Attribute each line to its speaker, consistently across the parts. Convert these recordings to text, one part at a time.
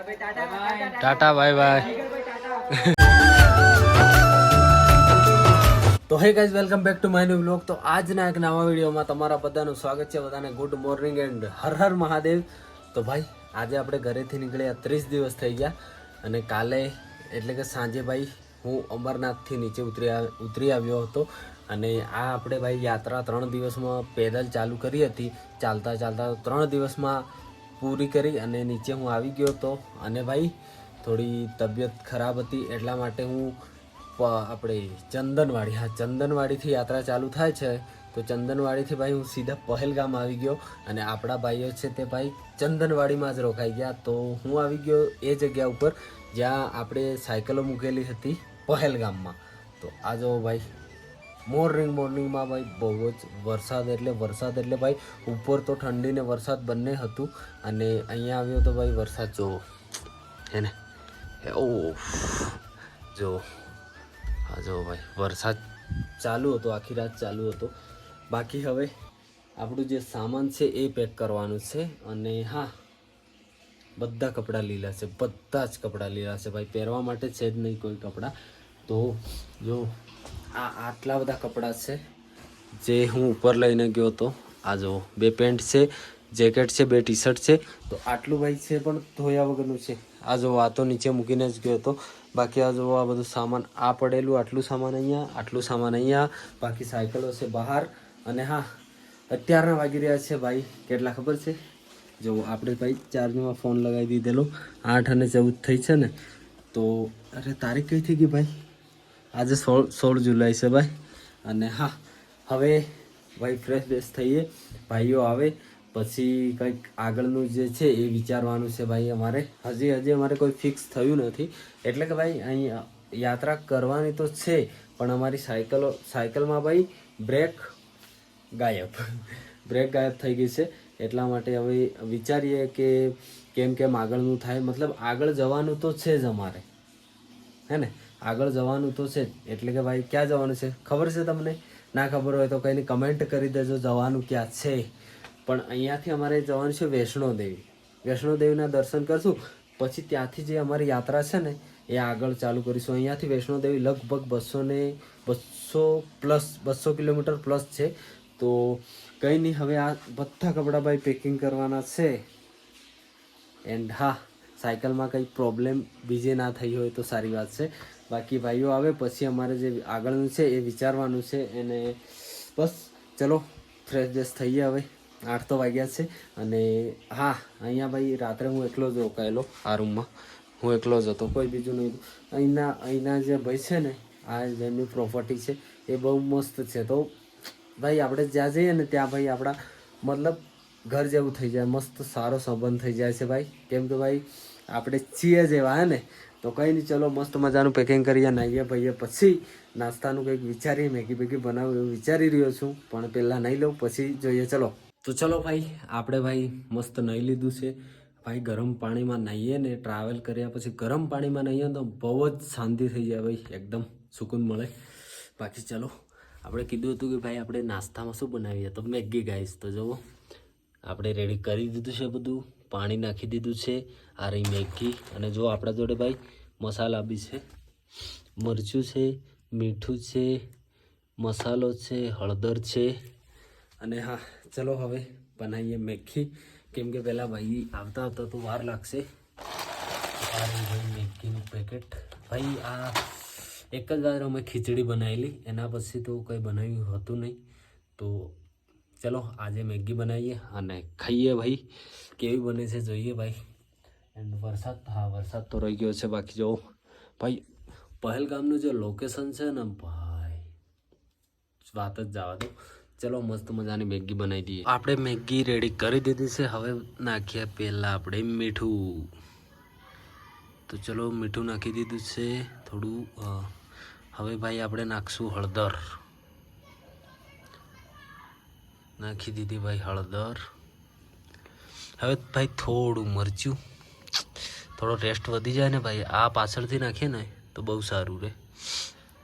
Speaker 1: Tata by bye. તો hey guys, welcome back to my new vlog. તો આજના એક નવા વિડીયોમાં તમારા બધાનું સ્વાગત છે. બધાને ગુડ મોર્નિંગ એન્ડ હર હર મહાદેવ. તો ભાઈ આજે આપણે ઘરેથી નીકળ્યા 30 દિવસ થઈ ગયા અને કાલે એટલે કે સાંજે ભાઈ હું અમરનાથથી નીચે ઉતરી આવ્યો હતો અને આ આપણે ભાઈ યાત્રા 3 દિવસમાં પેદલ ચાલુ કરી હતી. ચાલતા 3 દિવસમાં પૂરી કરી અને નીચે હું આવી ગયો હતો અને ભાઈ થોડી તબિયત ખરાબ હતી એટલા માટે હું આપણે ચંદનવાડીથી યાત્રા ચાલુ થાય છે. તો ચંદનવાડીથી ભાઈ હું સીધા પહેલગામ આવી ગયો અને આપણા ભાઈઓ છે તે ભાઈ ચંદનવાડીમાં જ રોકાઈ ગયા. તો હું આવી ગયો એ જગ્યા ઉપર જ્યાં આપણે સાયકલો મૂકેલી હતી પહેલગામમાં. તો આ જો ભાઈ મોર્નિંગમાં ભાઈ બહુ જ વરસાદ એટલે ભાઈ ઉપર તો ઠંડી ને વરસાદ બંને હતું અને અહીંયા આવ્યો તો ભાઈ વરસાદ જો હે ને ઓ જો હા જો ભાઈ વરસાદ ચાલુ હતો, આખી રાત ચાલુ હતો. બાકી હવે આપણું જે સામાન છે એ પેક કરવાનું છે અને હા બધા કપડાં લીલા છે, બધા જ કપડાં લીલા છે ભાઈ, પહેરવા માટે છે જ નહીં કોઈ કપડાં. તો જો આટલા બધા કપડાં છે જે હું ઉપર લઈને ગયો હતો. આ જો 2 પેન્ટ છે, જેકેટ છે, 2 ટી-શર્ટ છે. તો આટલું ભાઈ છે પણ ધોયા વગરનું છે. આ જો આ તો નીચે મૂકીને જ ગયો હતો. બાકી આ જો આ બધું સામાન આ પડેલું, આટલું સામાન અહીંયા, બાકી સાયકલો છે બહાર. અને હા અત્યારના વાગી રહ્યા છે ભાઈ કેટલા ખબર છે? જો આપણે ભાઈ ચાર્જમાં ફોન લગાવી દીધેલો 8 અને 14 થઈ છે ને. તો અરે તારીખ કઈ થઈ ગઈ ભાઈ? આજે 16 જુલાઈ છે ભાઈ. અને હા હવે ભાઈ ફ્રેશ થઈએ, ભાઈઓ આવે પછી કંઈક આગળનું જે છે એ વિચારવાનું છે ભાઈ અમારે. હજી અમારે કોઈ ફિક્સ થયું નથી. એટલે કે ભાઈ અહીં યાત્રા કરવાની તો છે પણ અમારી સાયકલમાં ભાઈ બ્રેક ગાયબ થઈ ગઈ છે. એટલા માટે હવે વિચારીએ કે કેમ આગળનું થાય. મતલબ આગળ જવાનું તો છે જ અમારે, હે ને? આગળ જવાનું તો છે જ. એટલે કે ભાઈ ક્યાં જવાનું છે ખબર છે તમને? ના ખબર હોય તો કંઈ કમેન્ટ કરી દેજો જવાનું ક્યાં છે. પણ અહીંયાથી અમારે જવાનું છે વૈષ્ણોદેવીના દર્શન કરશું. પછી ત્યાંથી જે અમારી યાત્રા છે ને એ આગળ ચાલુ કરીશું. અહીંયાથી વૈષ્ણોદેવી લગભગ 200 કિલોમીટર પ્લસ છે. તો કંઈ નહીં, હવે આ બધા કપડાં ભાઈ પેકિંગ કરવાના છે. એન્ડ હા સાયકલમાં કંઈ પ્રોબ્લેમ બીજે ના થઈ હોય તો સારી વાત છે. બાકી ભાઈઓ આવે પછી અમારે જે આગળનું છે એ વિચારવાનું છે. અને બસ ચલો ફ્રેશ થઈએ. હવે 8 તો વાગ્યા છે. અને હા અહીંયા ભાઈ રાત્રે હું એકલો જ રોકાયેલો. આ રૂમમાં હું એકલો જ હતો, કોઈ બીજું નહીં. અહીંના જે ભાઈ છે ને, આ જેમની પ્રોપર્ટી છે એ બહુ મસ્ત છે. તો ભાઈ આપણે જ્યાં જઈએ ને ત્યાં ભાઈ આપણા મતલબ ઘર જેવું થઈ જાય, મસ્ત સારો સંબંધ થઈ જાય છે ભાઈ. કેમ કે ભાઈ આપણે છીએ જેવા, હે ને? તો કંઈ નહીં, ચલો મસ્ત મજાનું પેકિંગ કરીએ, નાહીએ ભાઈએ, પછી નાસ્તાનું કંઈક વિચારીએ, મેગી બનાવું એવું વિચારી રહ્યો છું. પણ પહેલાં નહીં લઉં પછી જોઈએ. ચલો તો ચલો ભાઈ આપણે ભાઈ મસ્ત નાહી લીધું છે ભાઈ. ગરમ પાણીમાં નાહીએ ને, ટ્રાવેલ કર્યા પછી ગરમ પાણીમાં નાહીએ તો બહુ જ શાંતિ થઈ જાય ભાઈ, એકદમ સુકૂન મળે. બાકી ચલો આપણે કીધું હતું કે ભાઈ આપણે નાસ્તામાં શું બનાવીએ, તો મેગી ગાઈસ. તો જુઓ આપણે રેડી કરી દીધું છે બધું, પાણી નાખી દીધું છે. આ રહી મેગી. અને જો આપણા જોડે ભાઈ મસાલા બી છે, મરચું છે, મીઠું છે, મસાલો છે, હળદર છે. અને હા ચલો હવે બનાવીએ મેગી. કેમ કે પહેલાં ભાઈ આવતા તો વાર લાગશે. આ રહી ભાઈ મેગીનું પેકેટ. ભાઈ આ એક જ વાર અમે ખીચડી બનાવેલી, એના પછી તો કંઈ બનાવ્યું હતું નહીં. તો ચલો આજે મેગી બનાવીએ અને ખાઈએ ભાઈ. કેવી બને છે જોઈએ ભાઈ. એન્ડ વરસાદ તો રહી ગયો છે. બાકી જો ભાઈ પહેલગામનું જે લોકેશન છે ને ભાઈ વાત જ જવા દો. ચલો મસ્ત મજાની મેગી બનાવી દઈએ. આપણે મેગી રેડી કરી દીધી છે. હવે નાખીએ પહેલાં આપણે મીઠું. તો ચલો મીઠું નાખી દીધું છે થોડું. હવે ભાઈ આપણે નાખશું હળદર. નાખી દીધી ભાઈ હળદર. હવે ભાઈ થોડું મરચું, થોડો ટેસ્ટ વધી જાય ને ભાઈ. આ પાછળથી નાખીએ ને તો બહુ સારું રહે.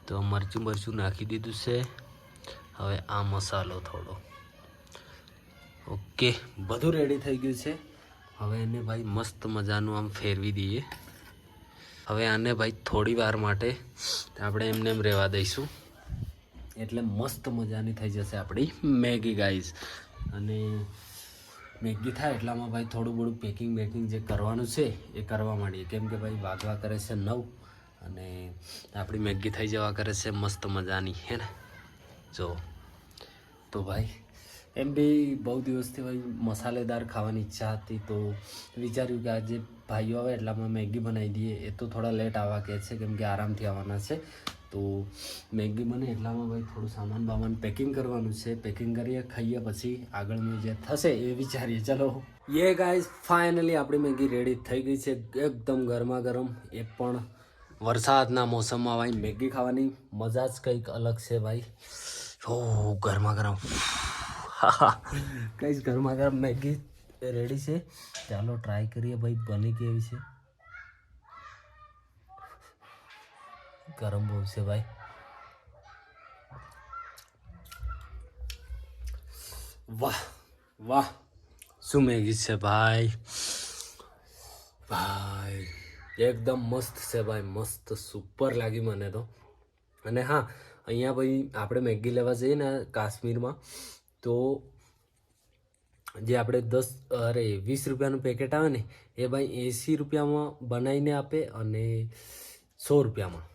Speaker 1: તો મરચું નાખી દીધું છે. હવે આ મસાલો થોડો. ઓકે બધું રેડી થઈ ગયું છે. હવે એને ભાઈ મસ્ત મજાનું આમ ફેરવી દઈએ. હવે આને ભાઈ થોડી વાર માટે આપણે એમને એમ રહેવા દઈશું, એટલે મસ્ત મજાની થઈ જશે આપણી મેગી ગાઈઝ. અને મેગી થાય એટલામાં ભાઈ થોડું બધું પેકિંગ જે કરવાનું છે એ કરવા માંડીએ, કેમ કે ભાઈ વાગવા કરે છે 9 અને આપણી મેગી થઈ જવા કરે છે મસ્ત મજાની, હે ને. જો તો ભાઈ એમ બી બહુ દિવસથી ભાઈ મસાલેદાર ખાવાની ઈચ્છા હતી, તો વિચાર્યું કે આજે ભાઈઓ આવે એટલામાં મેગી બનાવી દઈએ. એ તો થોડા લેટ આવવા કહે છે, કેમ કે આરામથી આવવાના છે. તો મેગી બને એટલામાં ભાઈ થોડું સામાન પેકિંગ કરવાનું છે. પેકિંગ કરીએ, ખાઈએ, પછી આગળનું જે થશે એ વિચારીએ. ચલો યે ગાઈઝ, ફાઇનલી આપણી મેગી રેડી થઈ ગઈ છે, એકદમ ગરમા ગરમ. એ પણ વરસાદના મોસમમાં ભાઈ મેગી ખાવાની મજા જ કંઈક અલગ છે ભાઈ. ઓ ગરમા ગરમ કઈ ગરમા ગરમ મેગી રેડી છે. ચાલો ટ્રાય કરીએ ભાઈ બની કેવી છે. ગરમ બહુ છે ભાઈ. વાહ વાહ, શું મેગી છે ભાઈ. ભાઈ એકદમ મસ્ત છે ભાઈ, મસ્ત સુપર લાગી મને તો. અને હા, અહીંયા ભાઈ આપણે મેગી લેવા જઈએ ને કાશ્મીરમાં, તો જે આપણે 20 રૂપિયાનું પેકેટ આવે ને એ ભાઈ 80 રૂપિયામાં બનાવીને આપે અને 100 રૂપિયામાં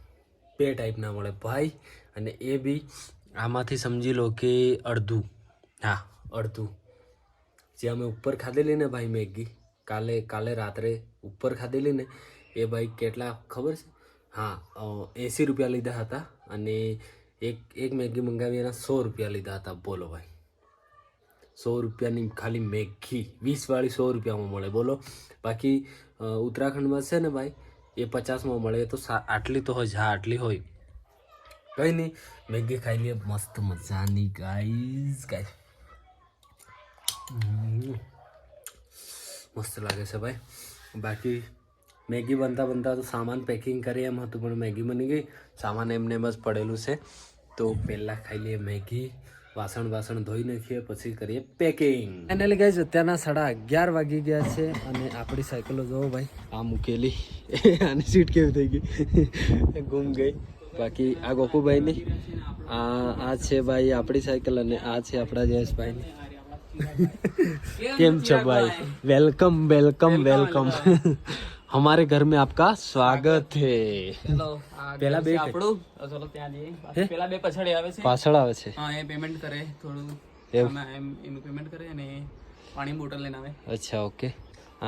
Speaker 1: 2 ટાઈપના મળે ભાઈ. અને એ બી આમાંથી સમજી લો કે અડધું, હા અડધું. જે અમે ઉપર ખાધેલી ને ભાઈ મેગી કાલે રાત્રે ઉપર ખાધેલી ને એ ભાઈ કેટલા ખબર છે? હા 80 રૂપિયા લીધા હતા અને એક મેગી મંગાવી એના 100 રૂપિયા લીધા હતા. બોલો ભાઈ, 100 રૂપિયાની ખાલી મેગી, 20 વાળી 100 રૂપિયામાં મળે બોલો. બાકી ઉત્તરાખંડમાં છે ને ભાઈ એ 50માં મળે. તો આટલી તો હોય, હા આટલી હોય. કંઈ નહીં, મેગી ખાઈ લઈએ મસ્ત મજાની ગાઈઝ. મસ્ત લાગે છે ભાઈ. બાકી મેગી બનતા તો સામાન પેકિંગ કરીએ એમ હતું, પણ મેગી બની ગઈ, સામાન એમને એમ જ પડેલું છે. તો પહેલાં ખાઈ લઈએ મેગી, વાસણ ધોઈ નાખીએ, પછી કરીએ પેકિંગ. ફાઇનલી ગાઈઝ અત્યારના 11:30 વાગી ગયા છે અને આપણી સાયકલો જોવો ભાઈ, આ મૂકેલી આની સીટ કેવી થઈ ગઈ ગુમ ગઈ. બાકી આ ગોકુભાઈની, આ છે ભાઈ આપણી સાયકલ અને આ છે આપણા જયેશભાઈની. કેમ છો ભાઈ? વેલકમ વેલકમ વેલકમ हमारे घर में आपका स्वागत है. પેલા બે આપણું, ચલો ત્યાં જઈએ. પેલા બે પાછળ આવે છે. હા, એ પેમેન્ટ કરે થોડું, એનું પેમેન્ટ કરે અને પાણી બોટલ લઈને આવે. અચ્છા ઓકે.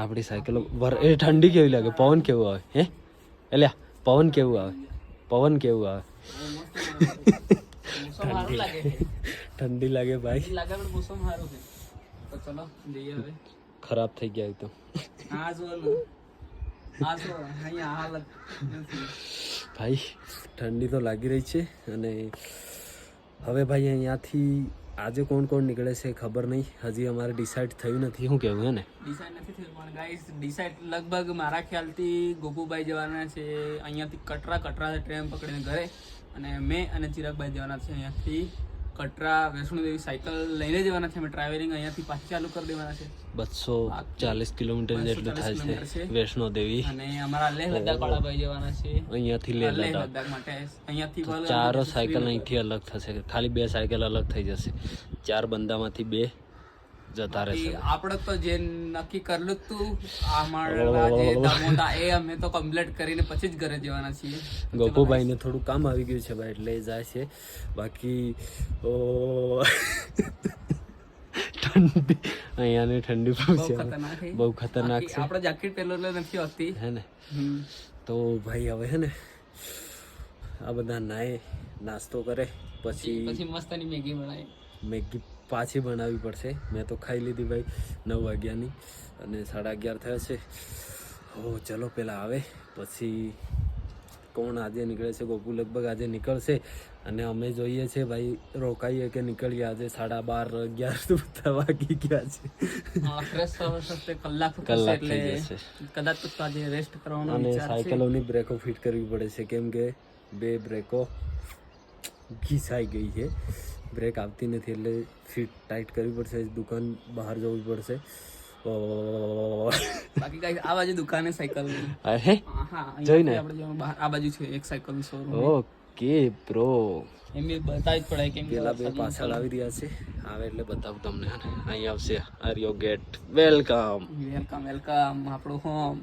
Speaker 1: આપણી સાયકલ એ ઠંડી કેવી લાગે, પવન કેવું આવે હે? એલ્યા પવન કેવું આવે. ઠંડી લાગે ભાઈ. મોસમ સારું છે. તો ચલો જઈએ હવે. ખરાબ થઈ ગયા તો ભાઈ ઠંડી તો લાગી રહી છે. અને હવે ભાઈ અહીંયાથી આજે કોણ નીકળે છે ખબર નહીં, હજી અમારે ડિસાઈડ થયું નથી. શું કહેવું? હે ને ડિસાઈડ નથી થયું, પણ ગાઈસ ડિસાઈડ લગભગ મારા ખ્યાલથી ગોપુભાઈ જવાના છે અહીંયાથી કટરા ટ્રેન પકડીને ઘરે, અને મેં અને ચિરાગભાઈ જવાના છે અહીંયાથી કટરા વૈષ્ણોદેવી સાયકલ લઈને જવાના છે. અમે ટ્રાવેલિંગ અહીંયાથી પાછી ચાલુ કરી દેવાના છે. 240 કિલોમીટર જેટલું થાય છે વૈષ્ણોદેવી. અને અમારા લેહ લદ્દાખ વાળા ભાઈ જવાના છે અહીંયાથી લેહ લદ્દાખ માટે. અહીંયાથી 4 સાયકલ અહીંથી અલગ થશે, ખાલી 2 સાયકલ અલગ થઈ જશે. 4 બંદામાંથી 2 જતા રહેશે. આપણે તો જે નક્કી કરેલું હતું અમારા જે દામોદા એ અમે તો કમ્પ્લીટ કરીને પછી જ ઘરે જવાના છીએ. ગોપુભાઈને થોડું કામ આવી ગયું છે ભાઈ, એટલે જાય છે. બાકી ઠંડી અહીંયાની ઠંડી બહુ ખતરનાક છે. આપણે જેકેટ પહેરેલો નથી હોતી, હે ને. તો ભાઈ હવે હે ને આ બધા નાસ્તો કરે, પછી મસ્તની મેગી બનાવી. મેગી પાછી બનાવવી પડશે. મેં તો ખાઈ લીધી ભાઈ 9 વાગ્યાની અને 11:30 થયા છે. ચલો પેલા આવે પછી કોણ આજે નીકળે છે. ગોપુ લગભગ આજે નીકળશે અને અમે જોઈએ છે ભાઈ રોકાઈએ કે નીકળીએ. આજે 12:30 11 વાગી ગયા છે. કલાક થઈ જશે કદાચ. આજે રેસ્ટ કરવાનો અને સાયકલોની બ્રેકો ફિટ કરવી પડે છે, કેમ કે 2 બ્રેકો ઘીસાઈ ગઈ છે. બ્રેક આવતી નથી એટલે ફિટ ટાઈટ કરવી પડશે. દુકાન બહાર જવું પડશે
Speaker 2: બાકી કઈ આ બાજુ દુકાને સાયકલ
Speaker 1: અરે
Speaker 2: હા
Speaker 1: જોઈને
Speaker 2: આપણે જો બહાર આ બાજુ છે એક સાયકલ શોરૂમ
Speaker 1: ઓકે બ્રો
Speaker 2: એમ બી બતાવી જ પડે કેમ કે
Speaker 1: પેલા બે પાછળ આવી રહ્યા છે આવે એટલે બતાવું તમને અહીં આવશે આર્યો ગેટ વેલકમ
Speaker 2: વેલકમ આપણું હોમ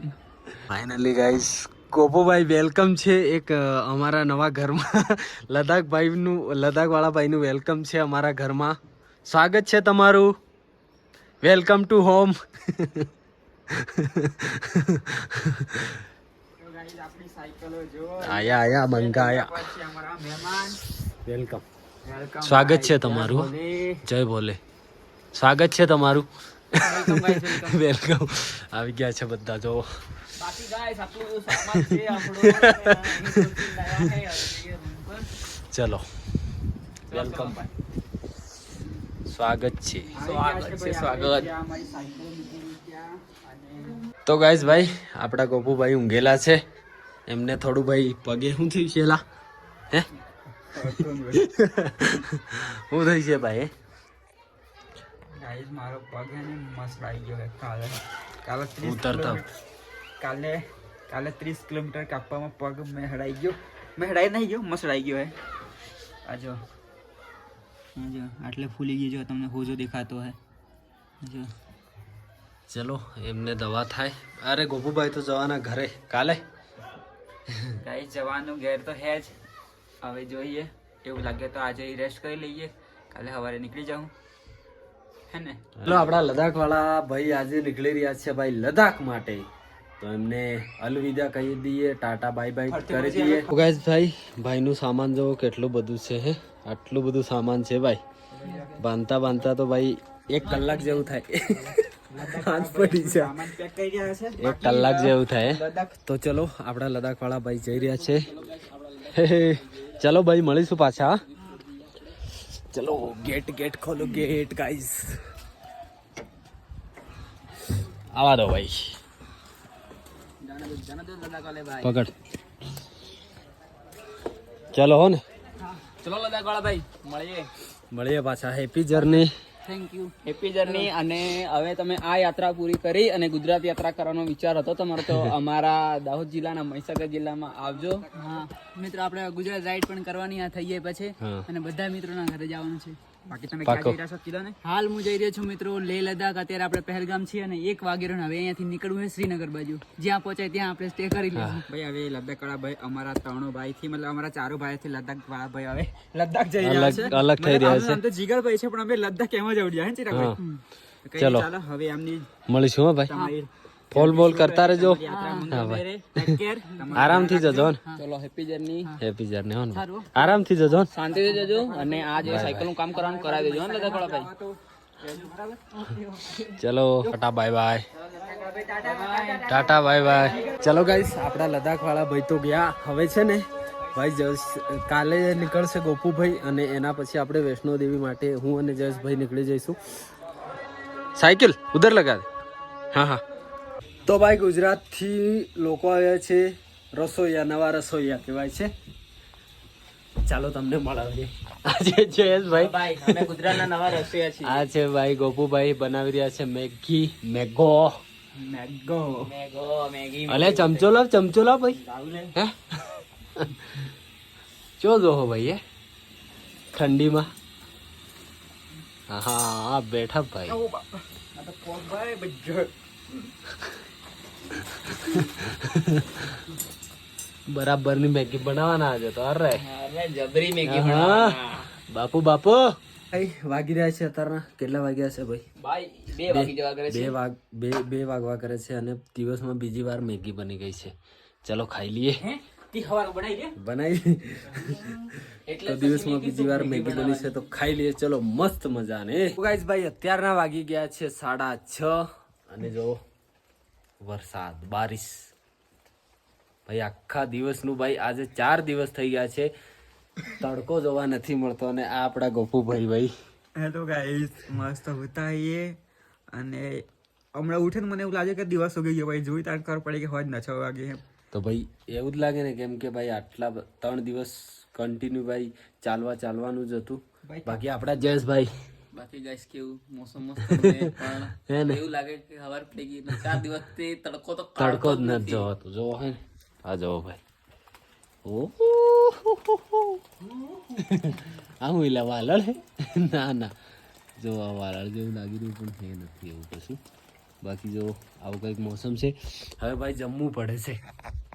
Speaker 1: ફાઇનલી ગાઈસ ગોપુભાઈ વેલકમ છે એક અમારા નવા ઘરમાં લદ્દાખ વાળા ભાઈનું વેલકમ છે અમારા ઘરમાં સ્વાગત છે તમારું વેલકમ ટુ હોમ આયા બંકા આયા વેલકમ સ્વાગત છે તમારું જય ભોલે સ્વાગત છે તમારું વેલકમ આવી ગયા છે બધા જો
Speaker 2: બાકી ગાઈસ આપણું સામાન છે આપણો
Speaker 1: ચલો વેલકમ સ્વાગત છે તો ગાઈસ ભાઈ આપણા ગોપુભાઈ ઊંઘેલા છે એમને થોડું ભાઈ પગે શું થયું છે લા હે શું થઈ છે ભાઈ
Speaker 2: ગાઈસ મારો પગ હે ને મસ્ત આવી ગયો કાલે 30
Speaker 1: ઉતરતા
Speaker 2: કાલે 30 કિલોમીટર કાપવામાં પગ મેં હડાઈ નહીં ગયો મસ્ત હડાઈ ગયો હે આજો આટલે ફૂલી ગઈ જો તમને હોજો દેખાતો હે જો
Speaker 1: ચલો એમને દવા થાય અરે ગોપુભાઈ તો જવાના ઘરે કાલે
Speaker 2: ગાઈસ જવાનું ઘેર તો હે જ હવે જોઈએ એવું લાગે તો આજે રેસ્ટ કરી લઈએ કાલે સવારે નીકળી જાઉં હે ને
Speaker 1: ચલો આપણા લદ્દાખ વાળા ભાઈ આજે નીકળી રહ્યા છે ભાઈ લદ્દાખ માટે તો એમને અલવિદા કહી દઈએ ટાટા બાય બાય કરી દઈએ ગાઈસ ભાઈનું સામાન જો કેટલું બધું છે હે આટલું બધું સામાન છે ભાઈ બાંધતા તો ભાઈ 1 કલાક જેવું થાય હાથ પડી છે 1 કલાક જેવું થાય તો ચલો આપણા લદ્દાખ વાળા ભાઈ જઈ રહ્યા છે ચલો ભાઈ મળીશું પાછા ચલો ગેટ ખોલો ગેટ ગાઈસ આવા દો ભાઈ પકડ ચલો હો ને
Speaker 2: ચલો લદ્દાખ વાળા ભાઈ
Speaker 1: મળીએ પાછા happy journey
Speaker 2: thank you happy journey અને હવે તમે આ યાત્રા પૂરી કરી અને ગુજરાત યાત્રા કરવાનો વિચાર હતો તમારો તો અમારા દાહોદ જિલ્લાના મહીસાગર જિલ્લામાં આવજો હા મિત્રો આપણે ગુજરાત રાઈડ પણ કરવાની આ થઈ જાય પછી અને બધા મિત્રોના ઘરે જવાનું છે બાકી તમે ક્યાં જઈ રહ્યા છો કીધો ને હાલ હું જઈ રહ્યો છું મિત્રો લેહ લદ્દાખ અત્યારે આપણે પહેલગામ છીએ અને 1 વાગ્યો હવે અહીંયાથી નીકળવું છે શ્રીનગર બાજુ જ્યાં પહોંચાય ત્યાં આપણે સ્ટે કરી લઈશું ભાઈ હવે લદ્દાખ વાળા ભાઈ અમારા 3 ભાઈ થી મતલબ અમારા 4 ભાઈ થી લદ્દાખ વાળા ભાઈ હવે લદ્દાખ જઈ રહ્યા છે
Speaker 1: અલગ થઈ રહ્યા છે
Speaker 2: આમ તો જીગર ભાઈ છે પણ અમે લદ્દાખ કેમ જ આવડ્યા હે ચિરાગભાઈ
Speaker 1: ચલો
Speaker 2: હવે આમની
Speaker 1: મળીશું હો ભાઈ ફોલ બોલ કરતા રહેજો આરામથી જજો ને
Speaker 2: ચલો હેપી જર્ની
Speaker 1: હો ને આરામથી જજો
Speaker 2: શાંતિથી જજો અને આ જે સાયકલનું કામ કરવાનું કરાવી દેજો ને લદ્દાખ વાળા ભાઈ
Speaker 1: ચલો Tata bye bye Tata bye bye ચલો ગાઈસ આપણા લદ્દાખ વાળા ભાઈ તો ગયા હવે છે ને ભાઈ કાલે નીકળશે ગોપુભાઈ અને એના પછી આપણે વૈષ્ણો દેવી માટે હું અને જયેશભાઈ નીકળી જઈશું સાયકલ ઉધર લગા દે હા તો ભાઈ ગુજરાતથી લોકો આવ્યા છે રસોઈયા નવા રસોઈયા કહેવાય છે ચાલો તમને મળાવીએ આજે જયેશભાઈ
Speaker 2: અમે ગુજરાતના નવા રસોઈયા છીએ
Speaker 1: આ છે ભાઈ ગોપુભાઈ બનાવી રહ્યા છે મેગી અલે ચમચો લાવ ભાઈ હે ચો જોહો ભાઈ ઠંડીમાં હા બેઠા ભાઈ બરાબરની મેગી બનાવવાના આજે તો અરે
Speaker 2: જબરી મેગી
Speaker 1: બાપુ વાગી રહ્યા છે અત્યારના કેટલા વાગ્યા છે ભાઈ
Speaker 2: 2 વાગી જવા કરે છે
Speaker 1: 2 વાગવા કરે છે અને દિવસમાં બીજી વાર મેગી બની ગઈ છે ચલો ખાઈ લઈએ બનાવી તો દિવસમાં બીજી વાર મેગી બની છે તો ખાઈ લઈએ ચલો મસ્ત મજા ને ગાઈસ ભાઈ અત્યારના વાગી ગયા છે 6:30 અને જો વરસાદ બારિશ ભાઈ આખા દિવસનું ભાઈ આજે 4 દિવસ થઈ ગયા છે તડકો જોવા નથી મળતો અને આ આપણા ગોપુભાઈ
Speaker 2: હેલો ગાઈસ મસ્ત ઉતાઈએ અને હમણાં ઉઠે મને એવું લાગે કે દિવસ ઉગી ગયો ભાઈ જોઈ તાર ખબર પડી કે હોય જ ન 6 વાગે
Speaker 1: તો ભાઈ એવું જ લાગે ને કેમ કે ભાઈ આટલા 3 દિવસ કન્ટિન્યુ ભાઈ ચાલવાનું જ હતું બાકી આપણા જયેશભાઈ
Speaker 2: બાકી ગાઈસ કેવું મોસમ મસ્ત છે
Speaker 1: હે
Speaker 2: પણ
Speaker 1: ને?
Speaker 2: એવું લાગે કે હવાર પડી ગઈ ને 4 દિવસથી તડકો તો
Speaker 1: તડકો જ
Speaker 2: કાઢતો
Speaker 1: નથી જોવાતો. જોવો હે ને? આ જોવો ભાઈ. ઓહો. આ હું એલા વાલળ હે? ના ના, જો આ વાલળ જેવું લાગી રહ્યું પણ હે નથી એવું કશું. બાકી જો આવું કંઈક મોસમ છે. હવે ભાઈ જમવું પડે છે,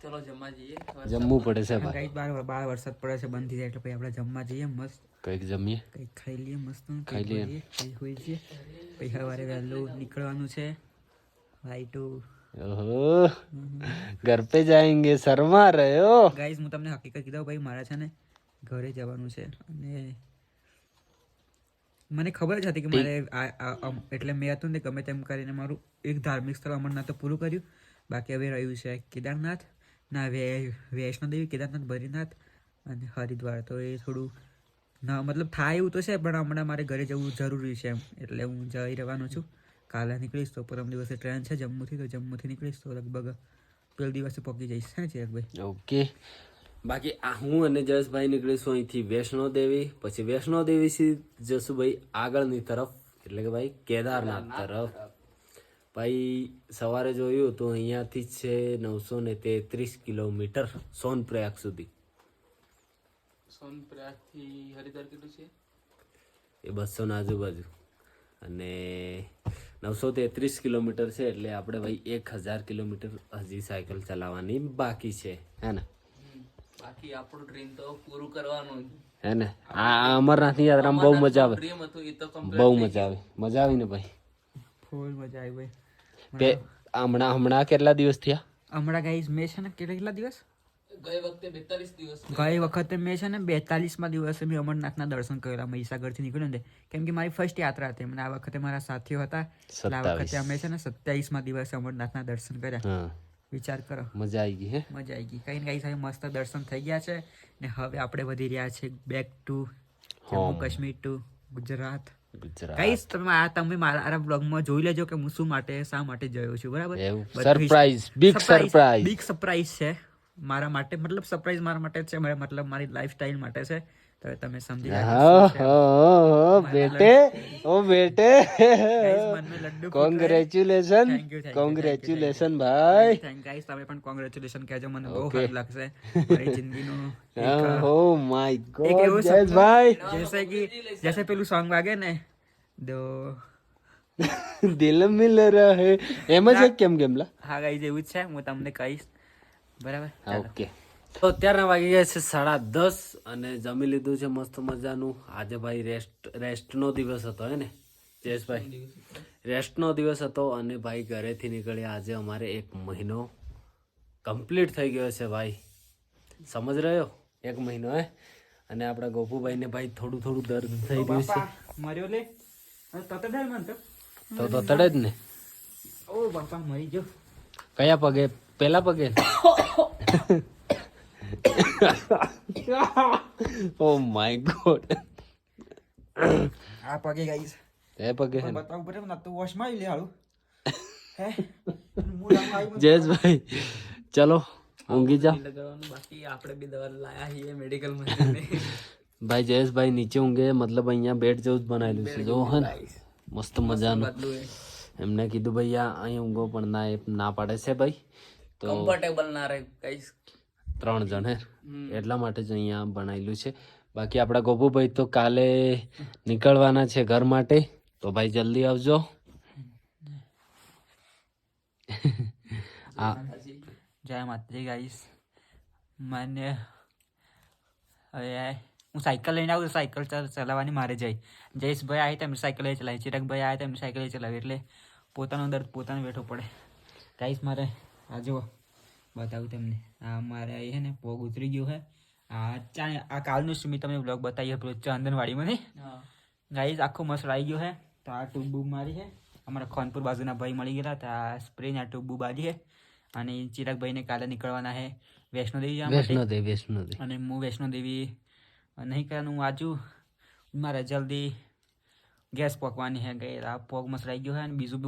Speaker 2: ચલો જમવા જઈએ.
Speaker 1: જમવું પડે છે ભાઈ.
Speaker 2: ગાઈસ બાર વરસાદ પડે છે, બંધ થઈ જાય એટલે પછી આપણે જમવા જઈએ. મસ્ત
Speaker 1: કંઈક જમીએ.
Speaker 2: કંઈક ખાઈ લઈએ મસ્ત,
Speaker 1: ખાઈ લઈએ.
Speaker 2: પછી હોઈ જઈએ. પછી સવારે વહેલું નીકળવાનું છે. રાઈટુ
Speaker 1: ઓહો, ઘર પે જાયેંગે, શર્મા રહે હો.
Speaker 2: ગાઈસ હું તમને હકીકત કીધું ભાઈ, મારે છે ને ઘરે જવાનું છે અને મને ખબર જ હતી કે મારે એટલે મેં હતું ને ગમે તેમ કરીને મારું એક ધાર્મિક સ્થળ અમરનાથ તો પૂરું કર્યું. બાકી હવે રહ્યું છે કેદારનાથ, ના વૈષ્ણોદેવી, કેદારનાથ, બદ્રીનાથ અને હરિદ્વાર. તો એ થોડું ના મતલબ થાય એવું તો છે પણ હમણાં મારે ઘરે જવું જરૂરી છે એમ, એટલે હું જઈ રહેવાનો છું. કાલે નીકળીશ તો પરમ દિવસે ટ્રેન છે જમ્મુથી, તો જમ્મુથી નીકળીશ તો લગભગ પેલ દિવસે પહોંચી જઈશ. છે ને ચિરાગભાઈ?
Speaker 1: ઓકે. બાકી આ હું અને જયેશભાઈ નીકળીશું અહીંથી વૈષ્ણોદેવી, પછી વૈષ્ણોદેવીથી જશું ભાઈ આગળની તરફ, એટલે કે ભાઈ કેદારનાથ તરફ. ભાઈ સવારે જોયું તો અહીંયાથી જ છે 933 કિલોમીટર સોનપ્રયાગ સુધી.
Speaker 2: સોનપ્રયાગ થી હરિદ્વાર કેટલું છે?
Speaker 1: એ 200 ના આજુબાજુ, અને 933 કિલોમીટર છે એટલે આપણે ભાઈ 1000 કિલોમીટર હજી સાયકલ ચલાવવાની બાકી છે, હે ને?
Speaker 2: બાકી આપણું ડ્રીમ તો પૂરું કરવાનું
Speaker 1: હે ને? આ અમરનાથની યાત્રામાં બહુ મજા આવે,
Speaker 2: ડ્રીમ હતું એ તો
Speaker 1: બહુ મજા આવે. મજા આવી ને ભાઈ?
Speaker 2: ફૂલ મજા આવી ભાઈ.
Speaker 1: હમણાં કેટલા દિવસ થયા?
Speaker 2: હમણાં ગાઈસ મેં છે ને કેટલા દિવસ ગઈ વખતે 42 દિવસ ગઈ વખતે મેં છે ને 42માં દિવસે મેં અમરનાથના દર્શન કરેલા મહીસાગરથી નીકળ્યો ને, કેમ કે મારી ફર્સ્ટ યાત્રા હતી. મને આ વખતે મારા સાથીઓ હતા એટલે આ વખતે અમે છે ને 27માં દિવસે અમરનાથના દર્શન કર્યા. વિચાર કરો,
Speaker 1: મજા આવી ગઈ. હે,
Speaker 2: મજા આવી ગઈ. કઈ ને કઈ સાથે મસ્ત દર્શન થઈ ગયા છે ને હવે આપણે વધી રહ્યા છે back to Jammu Kashmir to Gujarat. Guys તમે મારા બ્લોગમાં જોઈ લેજો કે હું શું માટે શા માટે જયો છું, બરાબર?
Speaker 1: Surprise, big surprise,
Speaker 2: big surprise છે મારા માટે. મતલબ સરપ્રાઈઝ મારા માટે છે, મતલબ મારી લાઈફસ્ટાઈલ માટે છે. તો તમે સમજી
Speaker 1: બેટે, ઓ બેટે, કોંગ્રેચ્યુલેશન, કોંગ્રેચ્યુલેશન ભાઈ.
Speaker 2: ગાઈસ તમે પણ કોંગ્રેચ્યુલેશન કહેજો, મને બહુ સારું લાગશે. મારી જિંદગીનું
Speaker 1: ઓ માય ગોડ જયેશભાઈ,
Speaker 2: જैसे પેલું સોંગ વાગે ને દો
Speaker 1: દિલ મિલ રહે, એમ જ કેમ કેમલા.
Speaker 2: હા ગાઈસ એવું જ છે, હું તમને કહીશ, બરાબર?
Speaker 1: ઓકે. તો અત્યારના વાગી ગયા છે 10:30 અને જમી લીધું છે મસ્ત મજાનું. આજે ભાઈ રેસ્ટનો દિવસ હતો, હે ને જયેશભાઈ? રેસ્ટનો દિવસ હતો અને ભાઈ ઘરેથી નીકળ્યા આજે અમારે 1 મહિનો કમ્પ્લીટ થઈ ગયો છે ભાઈ. સમજ રહ્યો? 1 મહિનો. હે, અને આપણા ગોપુભાઈને ભાઈ થોડું થોડું દર્દ થઈ રહ્યું છે.
Speaker 2: મર્યો લે તો તડે
Speaker 1: જ ને.
Speaker 2: ઓ બાપા મરી ગયો.
Speaker 1: કયા પગે? પેલા પગે? Oh my God.
Speaker 2: આ પગે ગાઈસ,
Speaker 1: એ પગે
Speaker 2: બતાવું પડે ને તો વોશમાં આવી લે હાલું. હે
Speaker 1: જયેશભાઈ ચલો ઊંઘી જાઓ.
Speaker 2: બાકી આપણે બી દવા લાયા છીએ મેડિકલમાં.
Speaker 1: ભાઈ જયેશભાઈ નીચે ઊંઘે, મતલબ અહીંયા બેડ જેવું જ બનાવેલું છે જો, હે ને? મસ્ત મજાનું. એમને કીધું ભાઈ અહીં ઊંઘો પણ ના પાડે છે ભાઈ. તો
Speaker 2: કમ્ફર્ટેબલ ના રહે ગાઈસ,
Speaker 1: 3 જણ, હે, એટલા માટે જ અહીંયા બનાવેલું છે. બાકી આપણા ગોપુભાઈ તો કાલે નીકળવાના છે ઘર માટે, તો ભાઈ જલ્દી આવજો.
Speaker 2: જય માતાજી ગાઈસ. મને હવે હું સાયકલ લઈને આવું, સાયકલ ચલાવવાની મારે જાય. જયેશભાઈ આવે તેમ સાયકલ ચલાવી, ચિરાગભાઈ આવે તેમ સાયકલ ચલાવી, એટલે પોતાનો દર્દ પોતાને બેઠો પડે. ગાઈસ મારે આ જુઓ બતાવું તમને, આ મારે અહીં છે ને પગ ઉતરી ગયું છે. આ કાલનું મેં તમને બ્લોગ બતાવી પેલું ચંદનવાડીમાં ને ગાઈસ, આખું મસ્ત આવી ગયું છે. તો આ ટ્યુબ બૂબ મારી છે, અમારા ખોનપુર બાજુના ભાઈ મળી ગયા હતા. આ સ્પ્રે આ ટ્યુબ બૂબ આવી છે. અને ચિરાગભાઈને કાલે નીકળવાના છે વૈષ્ણોદેવી જવા માટે. અને હું વૈષ્ણોદેવી નહીં કરવાનું આજુ મારે જલ્દી ગેસ પકવાની છે. કે આ પગ મસરાઈ ગયો છે અને બીજું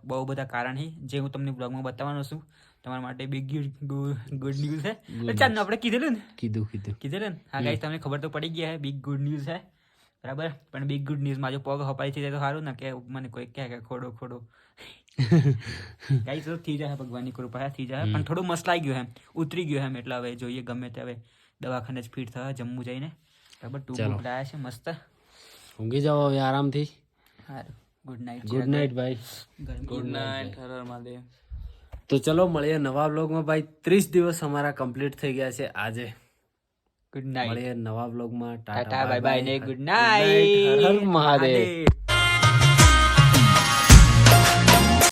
Speaker 2: બહુ બધા કારણ છે જે હું તમને બ્લોગમાં બતાવવાનો છું. તમારા માટે બિગ ગુડ ન્યૂઝ છે. ચાલ આપણે કીધેલું ને. હા ગાઈસ તમને ખબર તો પડી ગયા છે, બિગ ગુડ ન્યૂઝ છે.
Speaker 3: બરાબર. પણ બિગ ગુડ ન્યૂઝમાં જો પગ હપાઈ છે તો સારું ને, કે મને કોઈ કહે કે ખોડો ગાઈસ તો થઈ જાય ભગવાનની કૃપા થઈ જાય. પણ થોડું મસલાઈ ગયું એમ, ઉતરી ગયું એમ, એટલે હવે જોઈએ ગમે તે હવે દવાખાને જ ફીટ થવા જમ્મુ જઈને. બરાબર. ટૂંક બુક લાયા છે મસ્ત.
Speaker 1: ઊંઘી જાઓ હવે આરામથી.
Speaker 3: સારું. Good night.
Speaker 1: ગુડ નાઇટ ભાઈ.
Speaker 2: Good night. હર હર મહાદેવ.
Speaker 1: તો ચલો મળીએ નવા વ્લોગમાં ભાઈ. 30 દિવસ અમારા કમ્પ્લીટ થઈ ગયા છે આજે.
Speaker 3: Good night.
Speaker 1: મળીએ નવા વ્લોગમાં.
Speaker 3: ટાટા બાય બાય ને ગુડ નાઇટ.
Speaker 1: હર હર મહાદેવ.